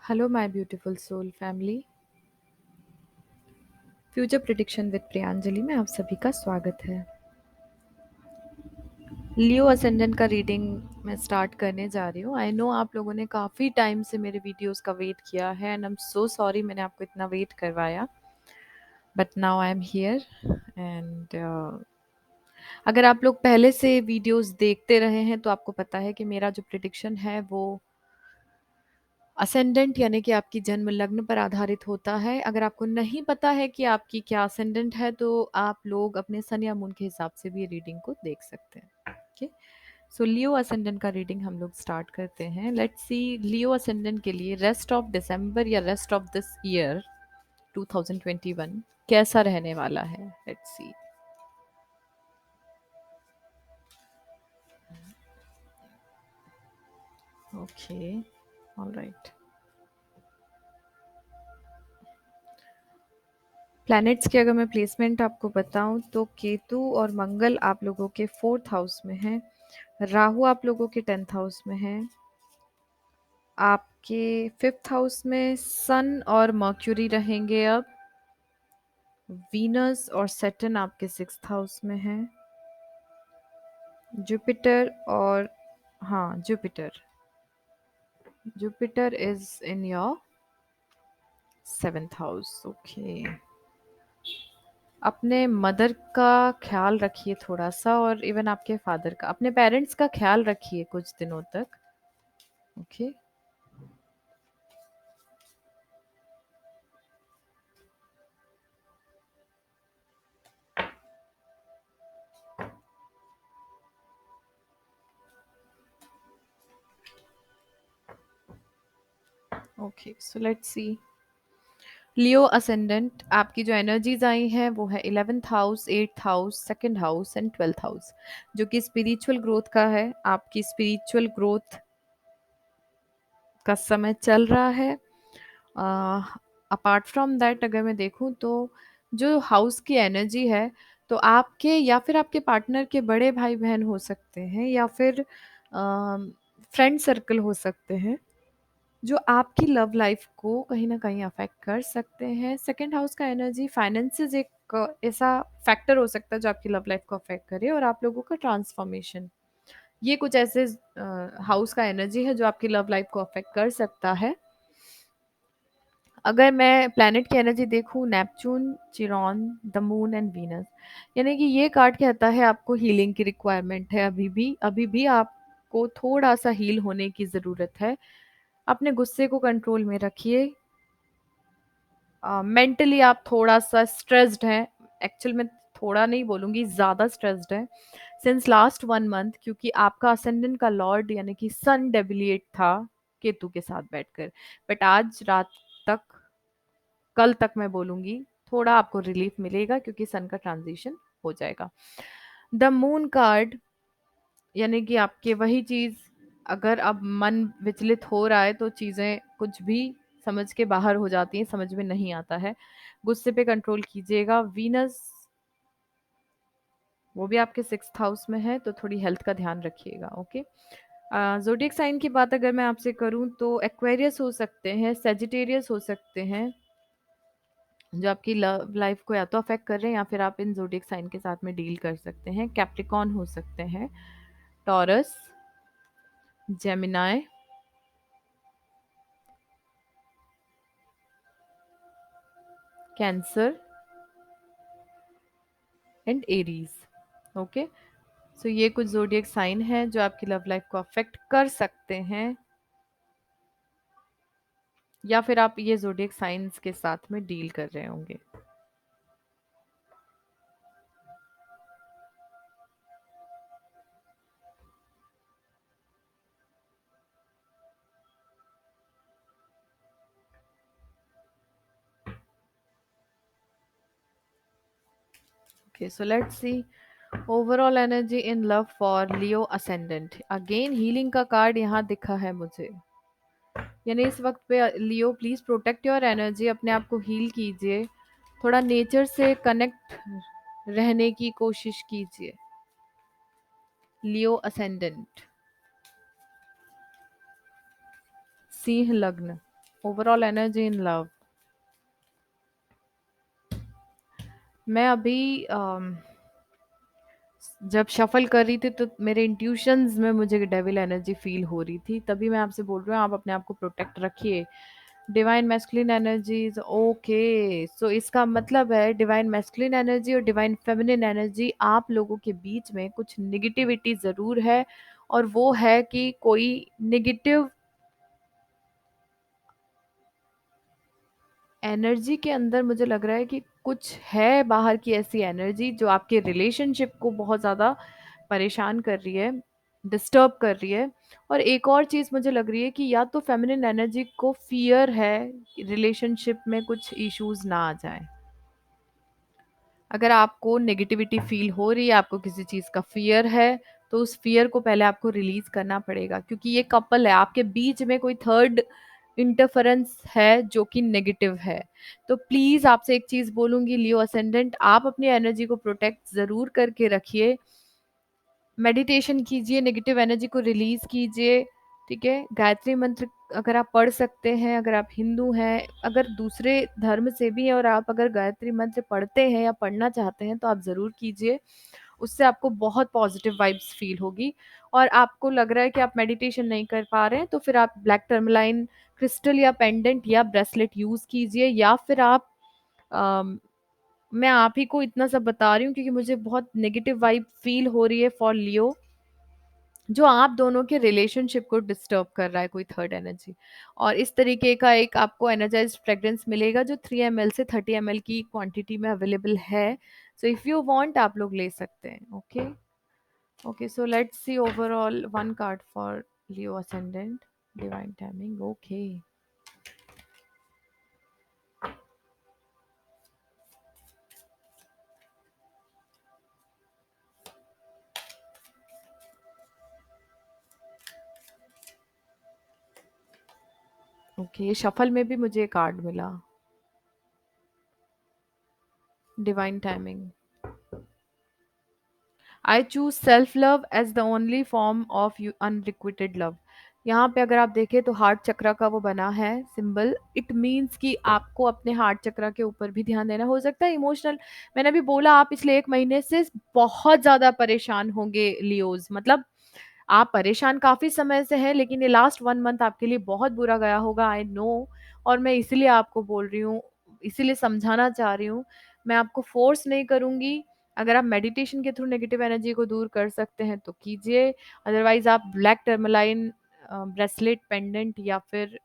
Hello my beautiful soul family. Future prediction with Priyanjali में आप सभी का स्वागत है। लियो असेंडेंट का रीडिंग मैं स्टार्ट करने जा रही हूँ। आई नो आप लोगों ने काफ़ी टाइम से मेरे वीडियोस का वेट किया है and I am so sorry मैंने आपको इतना वेट करवाया, but now I am here and अगर आप लोग पहले से वीडियोस देखते रहे हैं तो आपको पता है कि मेरा जो प्रिडिक्शन है वो असेंडेंट यानी कि आपकी जन्म लग्न पर आधारित होता है। अगर आपको नहीं पता है कि आपकी क्या असेंडेंट है तो आप लोग अपने सन या मून के हिसाब से भी रीडिंग को देख सकते हैं। ओके, सो लियो असेंडेंट का रीडिंग हम लोग स्टार्ट करते हैं। लेट्स सी लियो असेंडेंट के लिए रेस्ट ऑफ दिसंबर या रेस्ट ऑफ दिस ईयर 2021 कैसा रहने वाला है। Let's see. Okay, alright. Planets की अगर मैं प्लेसमेंट आपको बताऊं तो केतु और मंगल आप लोगों के 4th हाउस में है, राहु आप लोगों के 10th हाउस में है, आपके 5th हाउस में सन और मर्क्यूरी रहेंगे। अब वीनस और सैटर्न आपके 6th हाउस में है, जुपिटर और हाँ Jupiter Jupiter is in your 7th house. Okay, अपने मदर का ख्याल रखिए थोड़ा सा, और इवन आपके फादर का, अपने पेरेंट्स का ख्याल रखिए कुछ दिनों तक। Okay, okay, so let's C. Leo ascendant आपकी जो एनर्जीज आई हैं वो है 11th house, 8th house, 2nd house and 12th house, जो कि स्पिरिचुअल ग्रोथ का है। आपकी स्पिरिचुअल ग्रोथ का समय चल रहा है। अपार्ट फ्रॉम दैट अगर मैं देखूं तो जो हाउस की एनर्जी है, तो आपके या फिर आपके पार्टनर के बड़े भाई बहन हो सकते हैं या फिर फ्रेंड सर्कल हो सकते हैं, जो आपकी लव लाइफ को कहीं ना कहीं अफेक्ट कर सकते हैं। सेकंड हाउस का एनर्जी फाइनेंसेस एक ऐसा फैक्टर हो सकता है जो आपकी लव लाइफ को अफेक्ट करे, और आप लोगों का ट्रांसफॉर्मेशन, ये कुछ ऐसे हाउस का एनर्जी है जो आपकी लव लाइफ को अफेक्ट कर सकता है। अगर मैं प्लैनेट की एनर्जी देखूं, Neptune, Chiron, the moon and Venus, यानी कि ये कार्ड कहता है आपको हीलिंग की रिक्वायरमेंट है। अभी भी आपको थोड़ा सा हील होने की ज़रूरत है। अपने गुस्से को कंट्रोल में रखिए। मेंटली आप थोड़ा सा स्ट्रेस्ड हैं। एक्चुअल में थोड़ा नहीं बोलूँगी, ज़्यादा स्ट्रेस्ड हैं सिंस लास्ट 1 मंथ, क्योंकि आपका असेंडेंट का लॉर्ड यानी कि सन डेबिलिएट था केतु के साथ बैठकर। बट आज रात तक, कल तक मैं बोलूँगी, थोड़ा आपको रिलीफ मिलेगा क्योंकि सन का ट्रांजिशन हो जाएगा। द मून कार्ड यानी कि आपके वही चीज़, अगर अब मन विचलित हो रहा है तो चीज़ें कुछ भी समझ के बाहर हो जाती हैं, समझ में नहीं आता है। गुस्से पे कंट्रोल कीजिएगा। वीनस वो भी आपके 6th हाउस में है, तो थोड़ी हेल्थ का ध्यान रखिएगा। ओके, ज़ोडिएक साइन की बात अगर मैं आपसे करूं तो एक्वेरियस हो सकते हैं, सेजिटेरियस हो सकते हैं, जो आपकी लव लाइफ को या तो अफेक्ट कर रहे हैं या फिर आप इन ज़ोडिएक साइन के साथ में डील कर सकते हैं। कैप्रिकॉर्न हो सकते हैं, Taurus, Gemini, Cancer and Aries. Okay, so ये कुछ ज़ोडिएक साइन है जो आपकी लव लाइफ को अफेक्ट कर सकते हैं, या फिर आप ये ज़ोडिएक साइंस के साथ में डील कर रहे होंगे। Okay, so let's see overall energy in love for Leo ascendant. Again healing का कार्ड यहाँ दिखा है मुझे, यानी इस वक्त पे लियो प्लीज प्रोटेक्ट योर एनर्जी, अपने आप को हील कीजिए, थोड़ा नेचर से कनेक्ट रहने की कोशिश कीजिए। लियो असेंडेंट, सिंह लग्न, ओवरऑल एनर्जी इन लव। मैं अभी जब शफल कर रही थी तो मेरे इंट्यूशंस में मुझे डेविल एनर्जी फील हो रही थी, तभी मैं आपसे बोल रही हूँ आप अपने आप को प्रोटेक्ट रखिए। डिवाइन मैस्कुलिन एनर्जीज, ओके, सो इसका मतलब है डिवाइन मैस्कुलिन एनर्जी और डिवाइन फेमिनिन एनर्जी आप लोगों के बीच में कुछ निगेटिविटी ज़रूर है, और वो है कि कोई निगेटिव एनर्जी के अंदर मुझे लग रहा है कि कुछ है बाहर की ऐसी एनर्जी जो आपके रिलेशनशिप को बहुत ज़्यादा परेशान कर रही है, डिस्टर्ब कर रही है। और एक और चीज़ मुझे लग रही है कि या तो फेमिनिन एनर्जी को फियर है रिलेशनशिप में कुछ इश्यूज ना आ जाए। अगर आपको नेगेटिविटी फील हो रही है, आपको किसी चीज़ का फियर है, तो उस फियर को पहले आपको रिलीज करना पड़ेगा, क्योंकि ये कपल है, आपके बीच में कोई थर्ड इंटरफेरेंस है जो कि नेगेटिव है। तो प्लीज आपसे एक चीज बोलूंगी लियो असेंडेंट, आप अपनी एनर्जी को प्रोटेक्ट जरूर करके रखिए, मेडिटेशन कीजिए, नेगेटिव एनर्जी को रिलीज कीजिए। ठीक है, गायत्री मंत्र अगर आप पढ़ सकते हैं, अगर आप हिंदू हैं, अगर दूसरे धर्म से भी हैं और आप अगर गायत्री मंत्र पढ़ते हैं या पढ़ना चाहते हैं तो आप ज़रूर कीजिए, उससे आपको बहुत पॉजिटिव वाइब्स फील होगी। और आपको लग रहा है कि आप मेडिटेशन नहीं कर पा रहे हैं तो फिर आप ब्लैक टर्मलाइन क्रिस्टल या पेंडेंट या ब्रेसलेट यूज़ कीजिए, या फिर आप अम, मैं आप ही को इतना सब बता रही हूँ क्योंकि मुझे बहुत नेगेटिव वाइब फील हो रही है फॉर लियो, जो आप दोनों के रिलेशनशिप को डिस्टर्ब कर रहा है कोई थर्ड एनर्जी। और इस तरीके का एक आपको एनर्जाइज्ड फ्रेग्रेंस मिलेगा जो 3 ml से 30 ml की क्वांटिटी में अवेलेबल है। सो इफ़ यू वांट आप लोग ले सकते हैं। Okay, okay, so let's see overall one card for Leo ascendant, divine timing. Okay, okay, shuffle में भी मुझे कार्ड मिला, divine timing. I choose self love as the only form of you unrequited love. यहाँ पे अगर आप देखें तो हार्ट चक्रा का वो बना है सिंबल, इट मीन्स कि आपको अपने हार्ट चक्रा के ऊपर भी ध्यान देना, हो सकता है इमोशनल, मैंने भी बोला आप पिछले 1 महीने से बहुत ज्यादा परेशान होंगे लियोज, मतलब आप परेशान काफी समय से हैं, लेकिन ये लास्ट 1 मंथ आपके लिए बहुत बुरा गया होगा, आई नो। और मैं इसीलिए आपको बोल रही हूँ, इसीलिए समझाना चाह रही हूँ, मैं आपको फोर्स नहीं करूंगी। अगर आप मेडिटेशन के थ्रू नेगेटिव एनर्जी को दूर कर सकते हैं तो कीजिए, अदरवाइज आप ब्लैक टर्मलाइन ब्रेसलेट पेंडेंट या फिर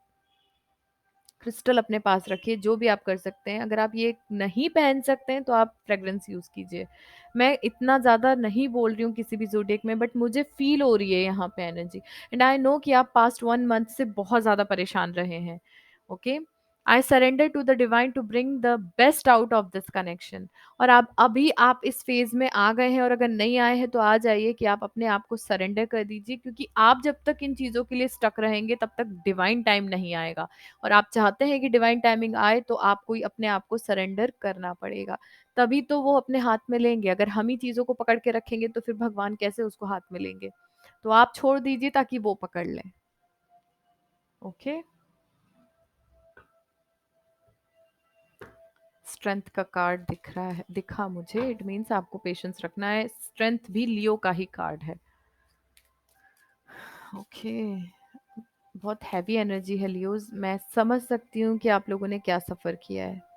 क्रिस्टल अपने पास रखिए, जो भी आप कर सकते हैं। अगर आप ये नहीं पहन सकते हैं तो आप फ्रेग्रेंस यूज कीजिए। मैं इतना ज़्यादा नहीं बोल रही हूँ किसी भी ज़ोडिएक में, बट मुझे फील हो रही है यहाँ पे एनर्जी, एंड आई नो कि आप पास्ट 1 मंथ से बहुत ज़्यादा परेशान रहे हैं। Okay, I surrender to the divine to bring the best out of this connection. और आप अभी आप इस फेज में आ गए हैं, और अगर नहीं आए हैं तो आ जाइए कि आप अपने आप को सरेंडर कर दीजिए, क्योंकि आप जब तक इन चीज़ों के लिए स्टक रहेंगे तब तक डिवाइन टाइम नहीं आएगा। और आप चाहते हैं कि डिवाइन टाइमिंग आए तो आपको ही अपने आप को सरेंडर करना पड़ेगा, तभी तो वो अपने हाथ में लेंगे। अगर हम ही चीज़ों को पकड़ के रखेंगे तो फिर भगवान कैसे उसको हाथ में लेंगे। तो आप छोड़ दीजिए ताकि वो पकड़ लें। ओके, स्ट्रेंथ का कार्ड दिख रहा है, दिखा मुझे, इट मीन्स आपको पेशेंस रखना है, स्ट्रेंथ भी लियो का ही कार्ड है। ओके, बहुत हैवी एनर्जी है लियोज, मैं समझ सकती हूँ कि आप लोगों ने क्या सफ़र किया है।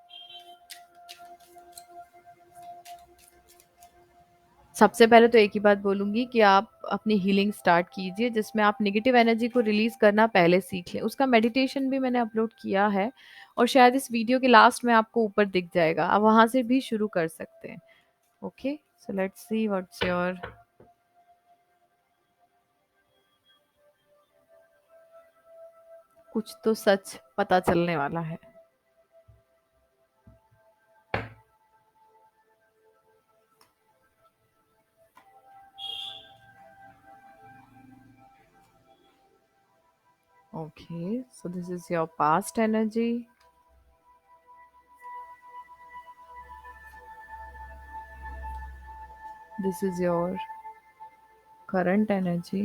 सबसे पहले तो एक ही बात बोलूँगी कि आप अपनी हीलिंग स्टार्ट कीजिए, जिसमें आप नेगेटिव एनर्जी को रिलीज़ करना पहले सीख लें। उसका मेडिटेशन भी मैंने अपलोड किया है, और शायद इस वीडियो के लास्ट में आपको ऊपर दिख जाएगा, आप वहाँ से भी शुरू कर सकते हैं। Okay, so let's see what's your, कुछ तो सच पता चलने वाला है। Okay, so this is your past energy, this is your current energy,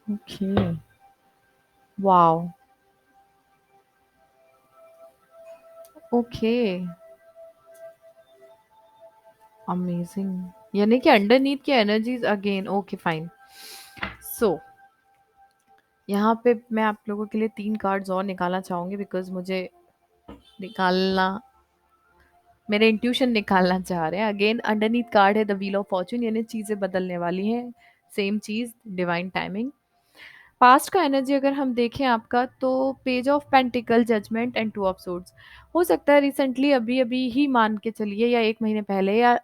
okay. Wow! Okay, amazing. यानी कि अंडरनीथ की एनर्जीज़ अगेन ओके फाइन। सो यहाँ पे मैं आप लोगों के लिए 3 कार्ड्स और निकालना चाहूँगी बिकॉज़ मुझे निकालना मेरे इंट्यूशन निकालना चाह रहे हैं। अगेन अंडरनीथ कार्ड है द व्हील ऑफ फॉर्च्यून यानी चीज़ें बदलने वाली हैं। सेम चीज़ डिवाइन टाइमिंग। पास्ट का एनर्जी अगर हम देखें आपका तो page of pentacle judgement and two of swords हो सकता है रिसेंटली अभी अभी ही मान के चलिए या एक महीने पहले या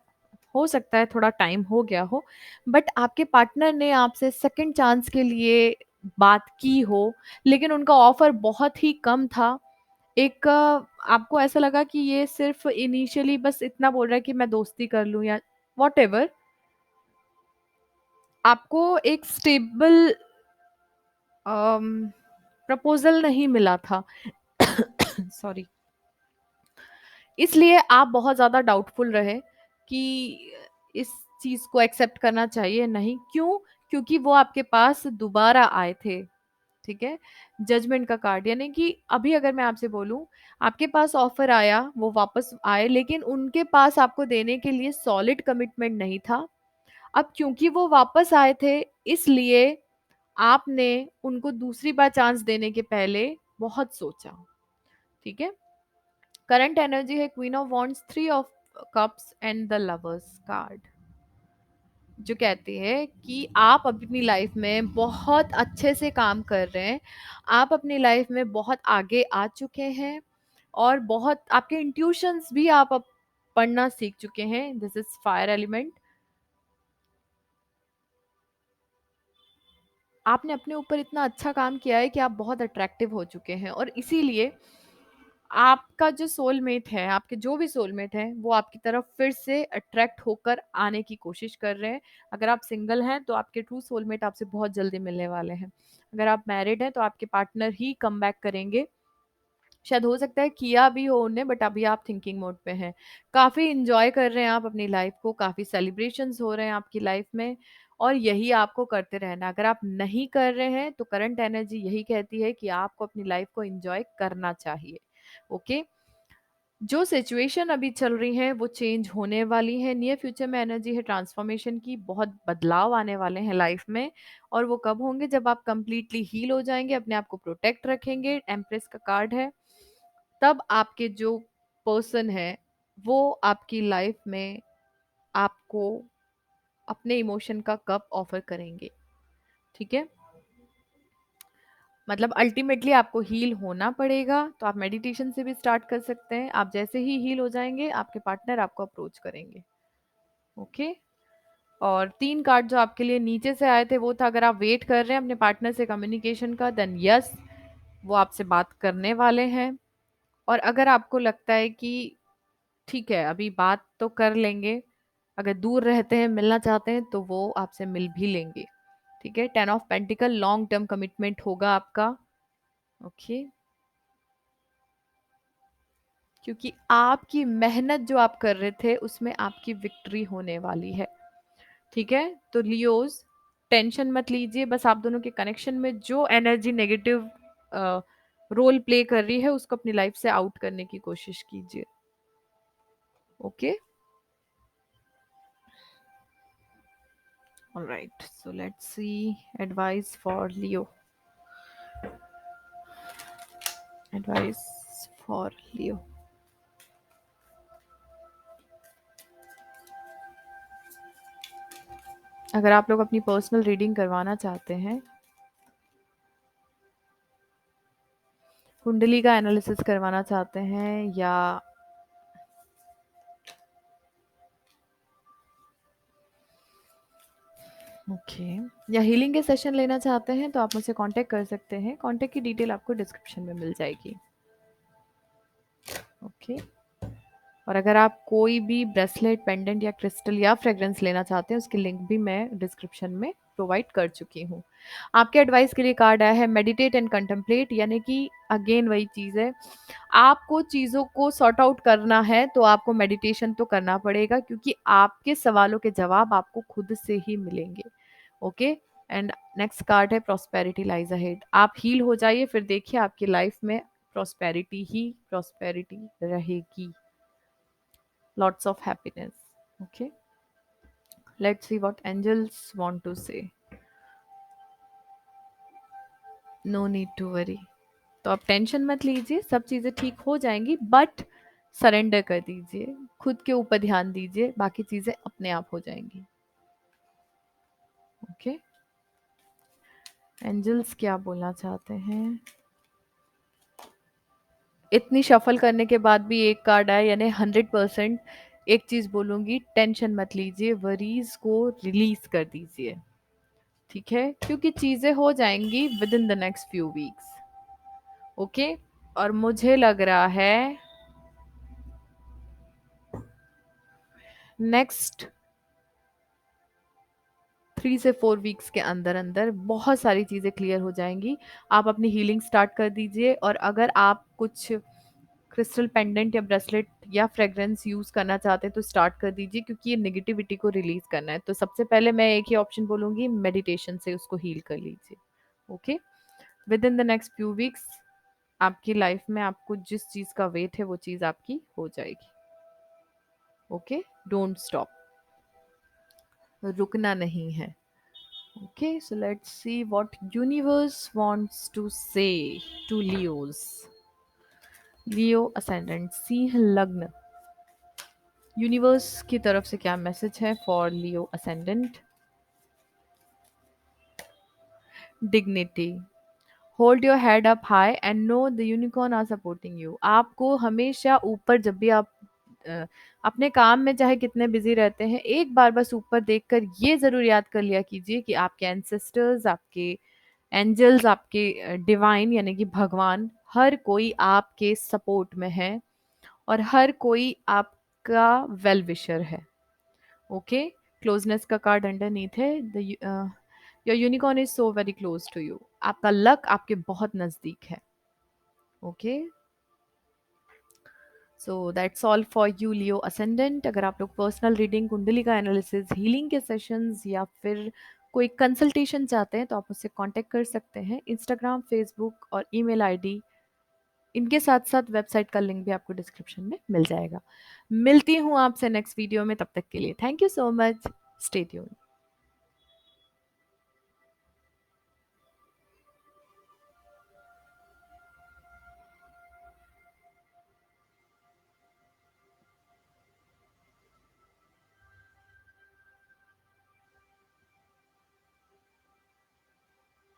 हो सकता है थोड़ा टाइम हो गया हो बट आपके पार्टनर ने आपसे सेकंड चांस के लिए बात की हो लेकिन उनका ऑफर बहुत ही कम था एक आपको ऐसा लगा कि ये सिर्फ इनिशियली बस इतना बोल रहा है कि मैं दोस्ती कर लूं या वॉट एवर आपको एक स्टेबल प्रपोजल नहीं मिला था सॉरी इसलिए आप बहुत ज़्यादा डाउटफुल रहे कि इस चीज़ को एक्सेप्ट करना चाहिए नहीं क्यों क्योंकि वो आपके पास दोबारा आए थे ठीक है जजमेंट का कार्ड यानी कि अभी अगर मैं आपसे बोलूं आपके पास ऑफर आया वो वापस आए लेकिन उनके पास आपको देने के लिए सॉलिड कमिटमेंट नहीं था अब क्योंकि वो वापस आए थे इसलिए आपने उनको दूसरी बार चांस देने के पहले बहुत सोचा ठीक है करंट एनर्जी है queen of wands three of cups and the lovers card जो कहती है कि आप अपनी लाइफ में बहुत अच्छे से काम कर रहे हैं आप अपनी लाइफ में बहुत आगे आ चुके हैं और बहुत आपके इंट्यूशंस भी आप अब पढ़ना सीख चुके हैं दिस इज फायर एलिमेंट आपने अपने ऊपर इतना अच्छा काम किया है कि आप बहुत अट्रैक्टिव हो चुके हैं और इसीलिए आपका जो सोलमेट है आपके जो भी सोलमेट है वो आपकी तरफ फिर से अट्रैक्ट होकर आने की कोशिश कर रहे हैं अगर आप सिंगल हैं तो आपके ट्रू सोलमेट आपसे बहुत जल्दी मिलने वाले हैं अगर आप मैरिड हैं तो आपके पार्टनर ही कम बैक करेंगे शायद हो सकता है किया भी हो उन्हें बट अभी आप थिंकिंग मोड पे हैं काफ़ी इंजॉय कर रहे हैं आप अपनी लाइफ को काफ़ी सेलिब्रेशंस हो रहे हैं आपकी लाइफ में और यही आपको करते रहना अगर आप नहीं कर रहे हैं तो करंट एनर्जी यही कहती है कि आपको अपनी लाइफ को एंजॉय करना चाहिए ओके जो सिचुएशन अभी चल रही है वो चेंज होने वाली है नियर फ्यूचर में एनर्जी है ट्रांसफॉर्मेशन की बहुत बदलाव आने वाले हैं लाइफ में और वो कब होंगे जब आप कंप्लीटली हील हो जाएंगे अपने आप को प्रोटेक्ट रखेंगे एम्प्रेस का कार्ड है तब आपके जो पर्सन है वो आपकी लाइफ में आपको अपने इमोशन का कप ऑफर करेंगे ठीक है मतलब अल्टीमेटली आपको हील होना पड़ेगा तो आप मेडिटेशन से भी स्टार्ट कर सकते हैं आप जैसे ही हील हो जाएंगे आपके पार्टनर आपको अप्रोच करेंगे ओके और 3 कार्ड जो आपके लिए नीचे से आए थे वो था अगर आप वेट कर रहे हैं अपने पार्टनर से कम्युनिकेशन का देन यस वो आपसे बात करने वाले हैं और अगर आपको लगता है कि ठीक है अभी बात तो कर लेंगे अगर दूर रहते हैं मिलना चाहते हैं तो वो आपसे मिल भी लेंगे ठीक है 10 of pentacle long term commitment होगा आपका ओके क्योंकि आपकी मेहनत जो आप कर रहे थे उसमें आपकी विक्ट्री होने वाली है ठीक है तो लियोज टेंशन मत लीजिए बस आप दोनों के कनेक्शन में जो एनर्जी नेगेटिव रोल प्ले कर रही है उसको अपनी लाइफ से आउट करने की कोशिश कीजिए okay alright so let's see advice for Leo advice for Leo अगर आप लोग अपनी पर्सनल रीडिंग करवाना चाहते हैं कुंडली का एनालिसिस करवाना चाहते हैं या ओके या हीलिंग के सेशन लेना चाहते हैं तो आप मुझसे कांटेक्ट कर सकते हैं कांटेक्ट की डिटेल आपको डिस्क्रिप्शन में मिल जाएगी ओके और अगर आप कोई भी ब्रेसलेट पेंडेंट या क्रिस्टल या फ्रेग्रेंस लेना चाहते हैं उसकी लिंक भी मैं डिस्क्रिप्शन में प्रोवाइड कर चुकी हूँ आपके एडवाइस के लिए कार्ड आया है मेडिटेट एंड कंtemplate यानी कि अगेन वही चीज़ है आपको चीज़ों को सॉर्ट आउट करना है तो आपको मेडिटेशन तो करना पड़ेगा क्योंकि आपके सवालों के जवाब आपको खुद से ही मिलेंगे ओके एंड नेक्स्ट कार्ड है प्रॉस्पेरिटी लाइज अहेड। आप हील हो जाइए, फिर देखिए आपकी लाइफ में प्रॉस्पेरिटी ही प्रॉस्पेरिटी रहेगी। Lots of happiness. Okay, let's see what angels want to say. No need to worry. तो आप टेंशन मत लीजिए, सब चीज़ें ठीक हो जाएंगी, बट सरेंडर कर दीजिए, खुद के ऊपर ध्यान दीजिए, बाकी चीज़ें अपने आप हो जाएंगी। ओके, एंजल्स क्या बोलना चाहते हैं? इतनी शफल करने के बाद भी एक कार्ड आया, यानी 100%। एक चीज़ बोलूँगी, टेंशन मत लीजिए, वरीज को रिलीज कर दीजिए, ठीक है, क्योंकि चीज़ें हो जाएंगी with in the next few weeks. Okay, और मुझे लग रहा है नेक्स्ट 3 से 4 वीक्स के अंदर अंदर बहुत सारी चीज़ें क्लियर हो जाएंगी। आप अपनी हीलिंग स्टार्ट कर दीजिए, और अगर आप कुछ क्रिस्टल पेंडेंट या ब्रेसलेट या फ्रेग्रेंस यूज़ करना चाहते हैं तो स्टार्ट कर दीजिए, क्योंकि ये नेगेटिविटी को रिलीज करना है। तो सबसे पहले मैं एक ही ऑप्शन बोलूँगी, मेडिटेशन से उसको हील कर लीजिए। Okay, with in the next few weeks आपकी लाइफ में आपको जिस चीज़ का वेट है वो चीज़ आपकी हो जाएगी। ओके, डोंट स्टॉप, रुकना नहीं है। Okay, so let's see what universe wants to say to Leos. Leo ascendant Singh लग्न, यूनिवर्स की तरफ से क्या मैसेज है for Leo ascendant? Dignity, hold your head up high and know the unicorn are supporting you. आपको हमेशा ऊपर, जब भी आप अ, अपने काम में चाहे कितने बिजी रहते हैं, एक बार बस ऊपर देखकर ये जरूर याद कर लिया कीजिए कि आपके एंसेस्टर्स, आपके एंजल्स, आपके डिवाइन यानी कि भगवान, हर कोई आपके सपोर्ट में है, और हर कोई आपका वेल विशर है। ओके, क्लोजनेस का कार्ड अंडरनीथ है, the your unicorn is so very close to you. आपका लक आपके बहुत नजदीक है। Okay, so that's all for you Leo ascendant. अगर आप लोग पर्सनल रीडिंग, कुंडली का एनालिसिस, हीलिंग के सेशंस या फिर कोई कंसल्टेशन चाहते हैं तो आप मुझसे कांटेक्ट कर सकते हैं। इंस्टाग्राम, फेसबुक और ईमेल आईडी, इनके साथ साथ वेबसाइट का लिंक भी आपको डिस्क्रिप्शन में मिल जाएगा। मिलती हूँ आपसे नेक्स्ट वीडियो में, तब तक के लिए thank you so much, stay tuned.